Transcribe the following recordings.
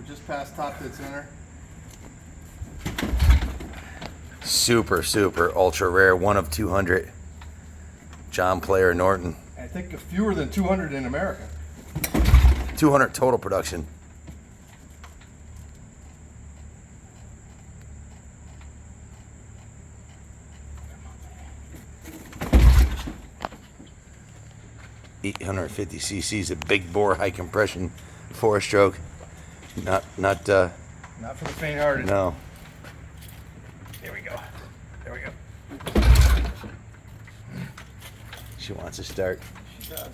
just past top dead center. Super, super ultra rare, 1 of 200. John Player Norton. I think fewer than 200 in America. 200 total production. $850 cc's, a big bore, high compression, 4-stroke. Not for the faint-hearted. No. Here we go. There we go. She wants to start. She does.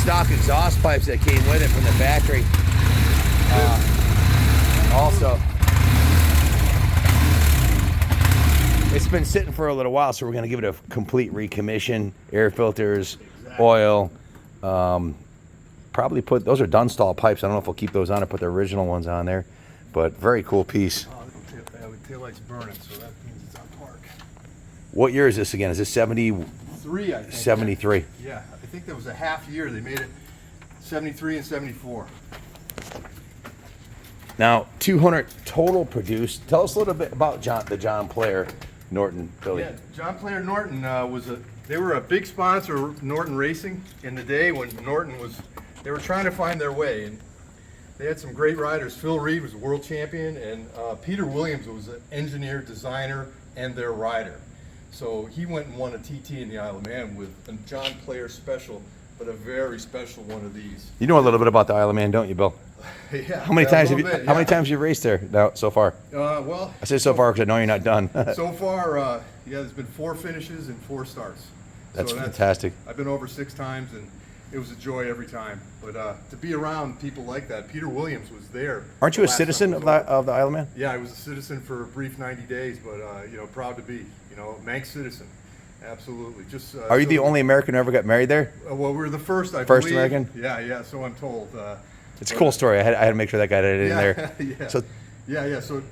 Stock exhaust pipes that came with it from the factory. Also, it's been sitting for a little while, so we're going to give it a complete recommission. Air filters, oil. Probably put, those are Dunstall pipes. I don't know if we'll keep those on or put the original ones on there, but very cool piece. The taillight's burning, so that means it's on park. What year is this again? Is this 73, I think. 73. Yeah, I think that was a half year. They made it 73 and 74. Now, 200 total produced. Tell us a little bit about the John Player Norton, Billy. Yeah, John Player Norton they were a big sponsor of Norton Racing in the day when Norton they were trying to find their way. And they had some great riders. Phil Reed was a world champion, and Peter Williams was an engineer, designer, and their rider. So he went and won a TT in the Isle of Man with a John Player special, but a very special one of these. You know a little bit about the Isle of Man, don't you, Bill? Yeah. How many times have you raced there now so far? Well, I say so far because I know you're not done. so far, yeah, there's been 4 finishes and 4 starts. That's fantastic. I've been over 6 times, and it was a joy every time. But to be around people like that, Peter Williams was there. Aren't you a citizen of the Isle of Man? Yeah, I was a citizen for a brief 90 days, but proud to be, Manx citizen. Absolutely. Just. Are you the only American who ever got married there? Well, we're the first, I First believe. American? Yeah, so I'm told. It's a cool story. I had to make sure that got it in there. Yeah. So, So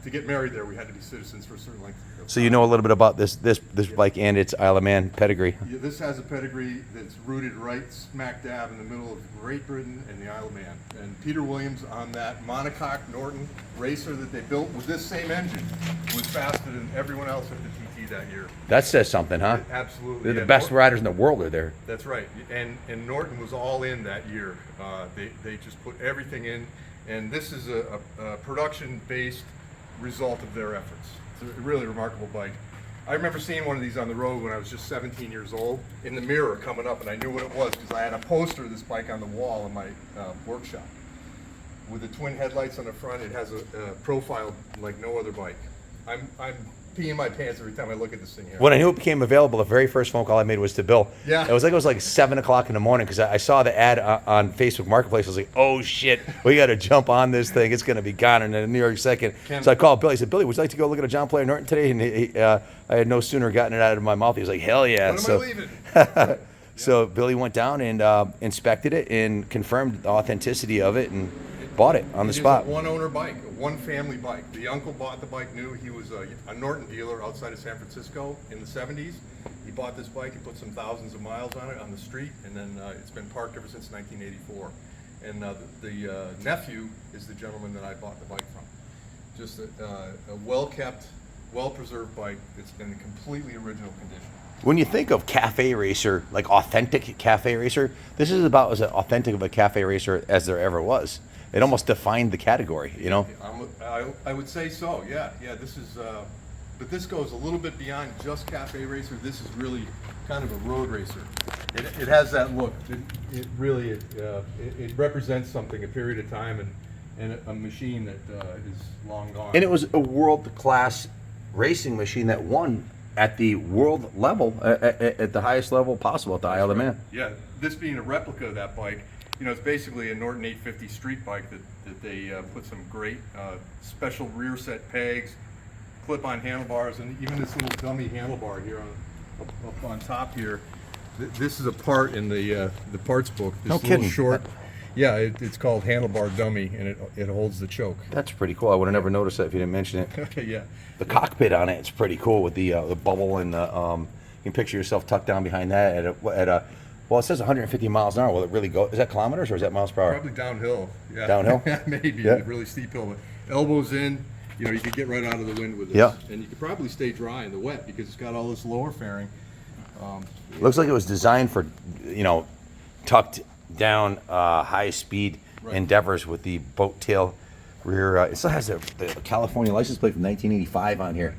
to get married there, we had to be citizens for a certain length of time. so you know a little bit about this bike and its Isle of Man pedigree. Yeah, this has a pedigree that's rooted right smack dab in the middle of Great Britain and the Isle of Man. And Peter Williams on that monocoque Norton racer that they built with this same engine was faster than everyone else at the TT that year. That says something, huh? Absolutely. They're the best riders in the world are there. That's right. And Norton was all in that year. They just put everything in. And this is a production-based result of their efforts. It's a really remarkable bike. I remember seeing one of these on the road when I was just 17 years old in the mirror coming up, and I knew what it was because I had a poster of this bike on the wall in my workshop. With the twin headlights on the front, it has a profile like no other bike. I'm peeing my pants every time I look at this thing here. When I knew it became available, the very first phone call I made was to Bill. Yeah. It was like 7 o'clock in the morning because I saw the ad on Facebook Marketplace. I was like, oh shit, we got to jump on this thing. It's going to be gone in a New York second. So I called Billy. I said, Billy, would you like to go look at a John Player Norton today? And I had no sooner gotten it out of my mouth. He was like, hell yeah. When am I leaving? So Billy went down and inspected it and confirmed the authenticity of it and bought it on the spot. It's a one-owner bike, a one-family bike. The uncle bought the bike new. He was a Norton dealer outside of San Francisco in the 70s. He bought this bike and put some thousands of miles on it on the street, and then it's been parked ever since 1984. And the nephew is the gentleman that I bought the bike from. Just a well-kept, well-preserved bike. It's in completely original condition. When you think of cafe racer, like authentic cafe racer, this is about as authentic of a cafe racer as there ever was. It almost defined the category, I would say so. Yeah. This is, but this goes a little bit beyond just cafe racer. This is really kind of a road racer. It has that look. It really represents something, a period of time, and and a machine that is long gone. And it was a world-class racing machine that won at the world level, at the highest level possible at the Isle of Man. Yeah, this being a replica of that bike, you know, it's basically a Norton 850 street bike that they put some great special rear set pegs, clip-on handlebars, and even this little dummy handlebar here up on top here. This is a part in the parts book. This No little kidding. short. Yeah, it's called handlebar dummy, and it holds the choke. That's pretty cool. I would have never noticed that if you didn't mention it. Okay, yeah. The cockpit on it, it's pretty cool with the bubble and the. You can picture yourself tucked down behind that at a. Well, it says 150 miles an hour. Will it really go? Is that kilometers or is that miles per hour? Probably downhill. Yeah. Downhill? Maybe. Yeah. A really steep hill. But elbows in, you know, you could get right out of the wind with this. Yeah. And you could probably stay dry in the wet because it's got all this lower fairing. Looks like it was designed for, you know, tucked down high speed Right. endeavors with the boat tail rear. It still has the California license plate from 1985 on here.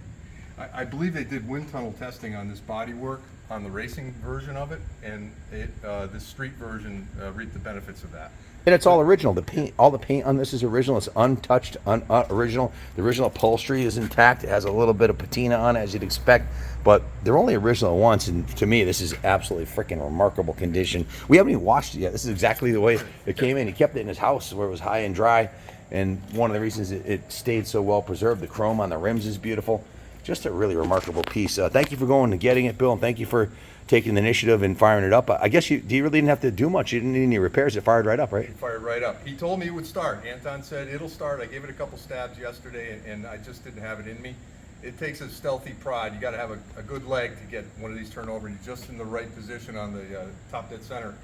I believe they did wind tunnel testing on this bodywork on the racing version of it, and the street version reaped the benefits of that. And it's all original. The paint, all the paint on this is original. It's untouched, original. The original upholstery is intact. It has a little bit of patina on it, as you'd expect. But they're only original once, and to me, this is absolutely freaking remarkable condition. We haven't even washed it yet. This is exactly the way it came in. He kept it in his house where it was high and dry, and one of the reasons it stayed so well preserved. The chrome on the rims is beautiful. Just a really remarkable piece. Thank you for going and getting it, Bill, and thank you for taking the initiative and firing it up. I guess you really didn't have to do much. You didn't need any repairs. It fired right up, right? It fired right up. He told me it would start. Anton said it'll start. I gave it a couple stabs yesterday, and I just didn't have it in me. It takes a stealthy prod. You got to have a good leg to get one of these turned over, and you're just in the right position on the top dead center.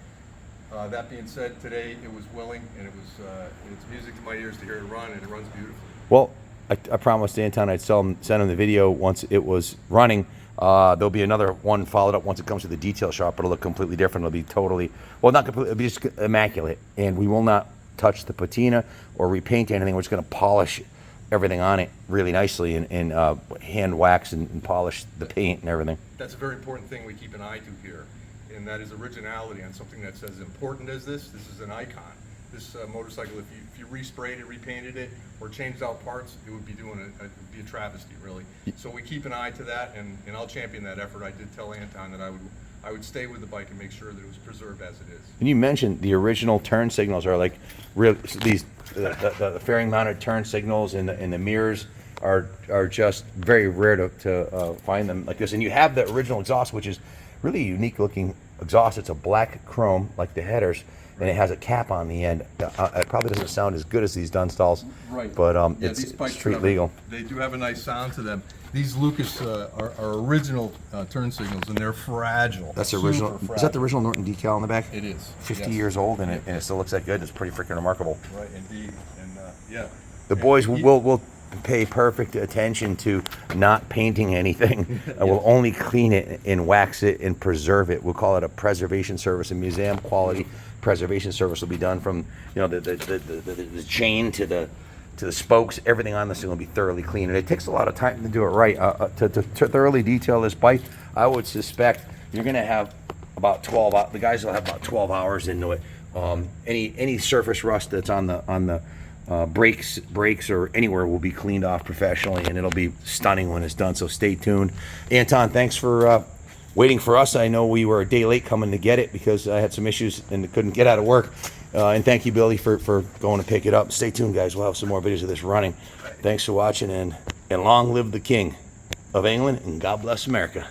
That being said, today it was willing, and it's music to my ears to hear it run, and it runs beautifully. Well, I promised Anton I'd send him the video once it was running. There'll be another one followed up once it comes to the detail shop. It'll look completely different. It'll be totally, well, not completely, it'll be just immaculate. And we will not touch the patina or repaint anything. We're just going to polish everything on it really nicely and hand wax and polish the paint and everything. That's a very important thing we keep an eye to here, and that is originality on something that's as important as this. This is an icon. This motorcycle, if you resprayed it, repainted it, or changed out parts, it would be it'd be a travesty, really. So we keep an eye to that, and I'll champion that effort. I did tell Anton that I would stay with the bike and make sure that it was preserved as it is. And you mentioned the original turn signals are like real. These the fairing mounted turn signals and the mirrors are just very rare to find them like this. And you have the original exhaust, which is really a unique looking exhaust. It's a black chrome like the headers. And it has a cap on the end. It probably doesn't sound as good as these Dunstalls, right? But yeah, it's these bikes street legal. They do have a nice sound to them. These Lucas are original turn signals, and they're fragile. That's Super original. fragile. Is that the original Norton decal on the back? It is. 50 yes. years old, and it still looks that good. It's pretty freaking remarkable. Right, indeed, and yeah. The boys will pay perfect attention to not painting anything. We'll only clean it and wax it and preserve it. We'll call it a preservation service, a museum quality preservation service will be done from the chain to the spokes. Everything on this thing will be thoroughly clean, and it takes a lot of time to do it right. To thoroughly detail this bike, I would suspect you're going to have about 12 hours. The guys will have about 12 hours into it. Any surface rust that's on the brakes or anywhere will be cleaned off professionally, and it'll be stunning when it's done. So stay tuned. Anton, thanks for waiting for us. I know we were a day late coming to get it because I had some issues and couldn't get out of work. And thank you, Billy, for going to pick it up. Stay tuned, guys. We'll have some more videos of this running. Thanks for watching, and long live the King of England, and God bless America.